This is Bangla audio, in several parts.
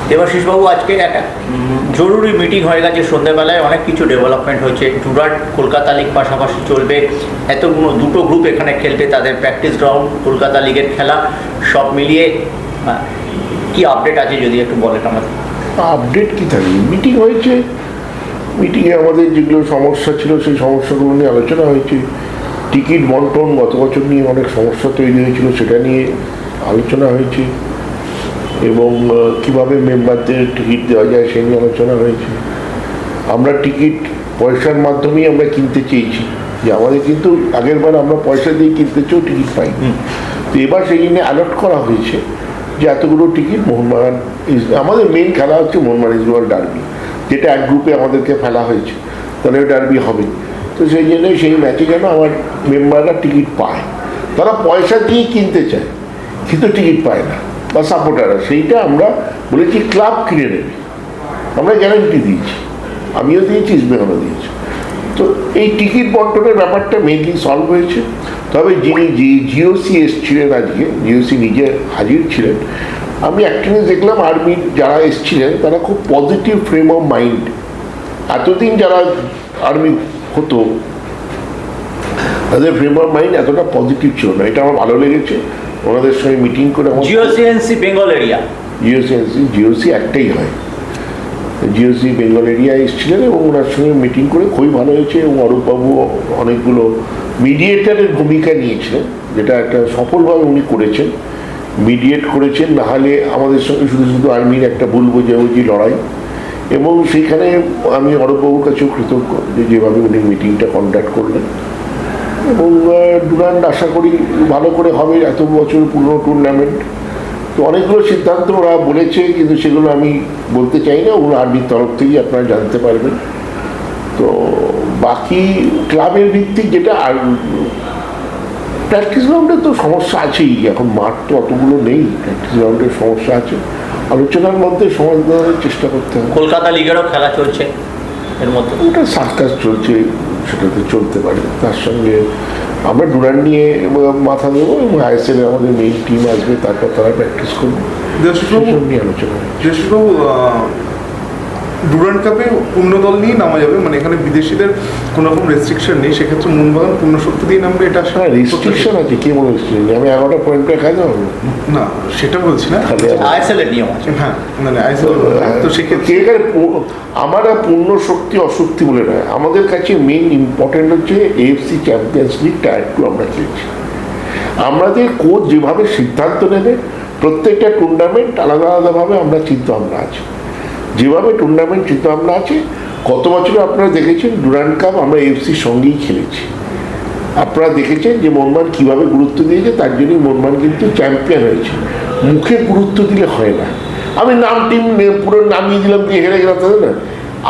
দেবাশিসবাবু, আজকে একটা জরুরি মিটিং হয়ে গেছে সন্ধ্যেবেলায়, অনেক কিছু ডেভেলপমেন্ট হয়েছে। ডুরান্ড কলকাতা লিগ পাশাপাশি চলবে, এতগুলো দুটো গ্রুপ এখানে খেলবে, তাদের প্র্যাকটিস গ্রাউন্ড, কলকাতা লিগের খেলা, সব মিলিয়ে কি আপডেট আছে যদি একটু বলেন আমাদের। আপডেট কি থাকবে, মিটিং হয়েছে, মিটিংয়ে আমাদের যেগুলো সমস্যা ছিল সেই সমস্যাগুলো নিয়ে আলোচনা হয়েছে। টিকিট বন্টন গত বছর নিয়ে অনেক সমস্যা তৈরি হয়েছিল, সেটা নিয়ে আলোচনা হয়েছে, এবং কিভাবে মেম্বারদের টিকিট দেওয়া যায় সে নিয়ে আলোচনা হয়েছে। আমরা টিকিট পয়সার মাধ্যমেই আমরা কিনতে চেয়েছি, যে আমাদের কিন্তু আগের বার আমরা পয়সা দিয়ে কিনতে চেয়েও টিকিট পাই। তো এবার সেই জন্য অ্যালট করা হয়েছে যে এতগুলো টিকিট মোহনবাগান, আমাদের মেন খেলা হচ্ছে মোহনবাগান ইস্টবেঙ্গল ডার্বি, যেটা এক গ্রুপে আমাদেরকে ফেলা হয়েছে, তাহলে ডার্বি হবে। তো সেই জন্য সেই ম্যাচে যেন আমার মেম্বাররা টিকিট পায়, তারা পয়সা দিয়ে কিনতে চায় কিন্তু টিকিট পায় না, বা সাপোর্টাররা, সেইটা আমরা বলেছি ক্লাব কিনে নেবে, আমরা গ্যারান্টি দিয়েছি, আমিও দিয়েছি, ইস্টবেঙ্গলও দিয়েছি। তো এই টিকিট বন্টনের ব্যাপারটা মেনলি সলভ হয়েছে। তবে যিনি জিওসি এসছিলেন, আজকে জিওসি নিজে হাজির ছিলেন, আমি একটা জিনিস দেখলাম, আর্মির যারা এসছিলেন তারা খুব পজিটিভ ফ্রেম অফ মাইন্ড। এতদিন যারা আর্মি হতো তাদের ফ্রেম অফ মাইন্ড এতটা পজিটিভ ছিল না, এটা আমার ভালো লেগেছে। ওনাদের সঙ্গে মিটিং করে জিওসিএনসি বেঙ্গল এরিয়া, জিওসি একটাই হয়, জিওসি বেঙ্গল এরিয়া এসেছিলেন এবং ওনার সঙ্গে মিটিং করে খুবই ভালো হয়েছে। এবং অরূপবাবু অনেকগুলো মিডিয়েটারের ভূমিকা নিয়েছিলেন, যেটা একটা সফলভাবে উনি করেছেন, মিডিয়েট করেছেন, নাহলে আমাদের সঙ্গে শুধু শুধু আর্মির একটা ভুল বোঝাবুঝি লড়াই। এবং সেইখানে আমি অরূপবাবুর কাছেও কৃতজ্ঞ যে যেভাবে উনি মিটিংটা কন্ডাক্ট করলেন। এবং ডুরান্ড আশা করি ভালো করে হবে, এত বছর পুরনো টুর্নামেন্ট। তো অনেকগুলো সিদ্ধান্ত ওরা বলেছে, কিন্তু সেগুলো আমি বলতে চাই না, ওগুলো আর্মির তরফ থেকেই আপনারা জানতে পারবেন। তো বাকি ক্লাবের ভিত্তিক যেটা, আর প্র্যাকটিস গ্রাউন্ডে তো সমস্যা আছেই, এখন মাঠ তো অতগুলো নেই, প্র্যাকটিস গ্রাউন্ডের সমস্যা আছে, আলোচনার মধ্যে সমাধানের চেষ্টা করতে হবে। কলকাতা লিগেরও খেলা চলছে এর মধ্যে, ওটা সার্কাস চলছে, সেটাতে চলতে পারে। তার সঙ্গে আমরা ডুরান্ড নিয়ে মাথা দেবো, এবং আইএসএল আমাদের মেইন টিম আসবে, তারপর তারা প্র্যাকটিস করবে, নিয়ে আলোচনা হবে। দেশবাবু, ডুরান্ড কাপে পূর্ণ দল নিয়ে নামা যাবে, মানে এখানে বিদেশিদের কোনো রকম রেস্ট্রিকশন নেই, সেক্ষেত্রে মোহনবাগান পূর্ণ শক্তি দিয়ে নামবে, এটা হ্যাঁ রেস্ট্রিকশন আছে, কে মনে রেস্ট্রিকশন নেই? আমি 11টা পয়েন্ট করে খাই যাবো না, সেটা বলছি না, আইএসএল এর নিয়ম আছে। হ্যাঁ মানে আইএসএল, তো সেক্ষেত্রে আমরা পূর্ণ শক্তি অশক্তি বলে নয়, আমাদের কাছে মেইন ইম্পর্টেন্ট হচ্ছে এএফসি চ্যাম্পিয়ন্স লিগ টায়ার 2 আমরা খেলছি। আমাদের কোচ যেভাবে সিদ্ধান্ত নেবে, প্রত্যেকটা টুর্নামেন্ট আলাদা আলাদাভাবে আমরা চিন্তাভাবনা আছে, যেভাবে টুর্নামেন্ট চিন্তাভাবনা আছে। গত বছরে আপনারা দেখেছেন ডুরান্ড কাপ আমরা এএফসির সঙ্গেই খেলেছি, আপনারা দেখেছেন যে মোহনবাগান কীভাবে গুরুত্ব দিয়েছে, তার জন্যই মোহনবাগান কিন্তু চ্যাম্পিয়ন হয়েছে। মুখে গুরুত্ব দিলে হয় না, আমি নাম টিম পুরো নামিয়ে দিলাম দিয়ে হেরে গেলাম, তাদের না,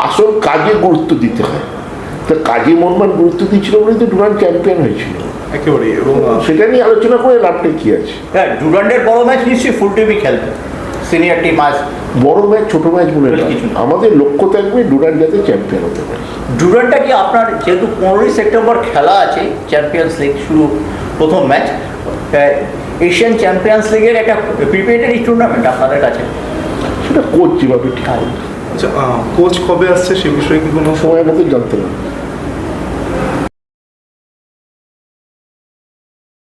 আসল কাজে গুরুত্ব দিতে হয়। তা কাজে মোহনবাগান গুরুত্ব দিচ্ছিল বলেই তো ডুরান্ড চ্যাম্পিয়ন হয়েছিল একেবারে। এবং সেটা নিয়ে আলোচনা করে লাভটা কী আছে? হ্যাঁ, ডুরান্ডের বড় ম্যাচ নিশ্চয়ই ফুল টিমই খেলবে, সিনিয়র টিম আজ। বড় ম্যাচ ছোট ম্যাচ বলে আমাদের লক্ষ্য থাকবে ডুরান্ড যাতে চ্যাম্পিয়ন হতে পারে। ডুরান্ডটা কি আপনার, যেহেতু 15ই সেপ্টেম্বর খেলা আছে চ্যাম্পিয়ন্স লিগ শুরু, প্রথম ম্যাচ, এশিয়ান চ্যাম্পিয়ন্স লিগের একটা প্রিপারেটরি টুর্নামেন্ট আপনাদের কাছে? সেটা কোচ যেভাবে ঠিক, আচ্ছা, কোচ কবে আসছে সে বিষয়ে কি কোনো সময় মতো জানতে পারবে।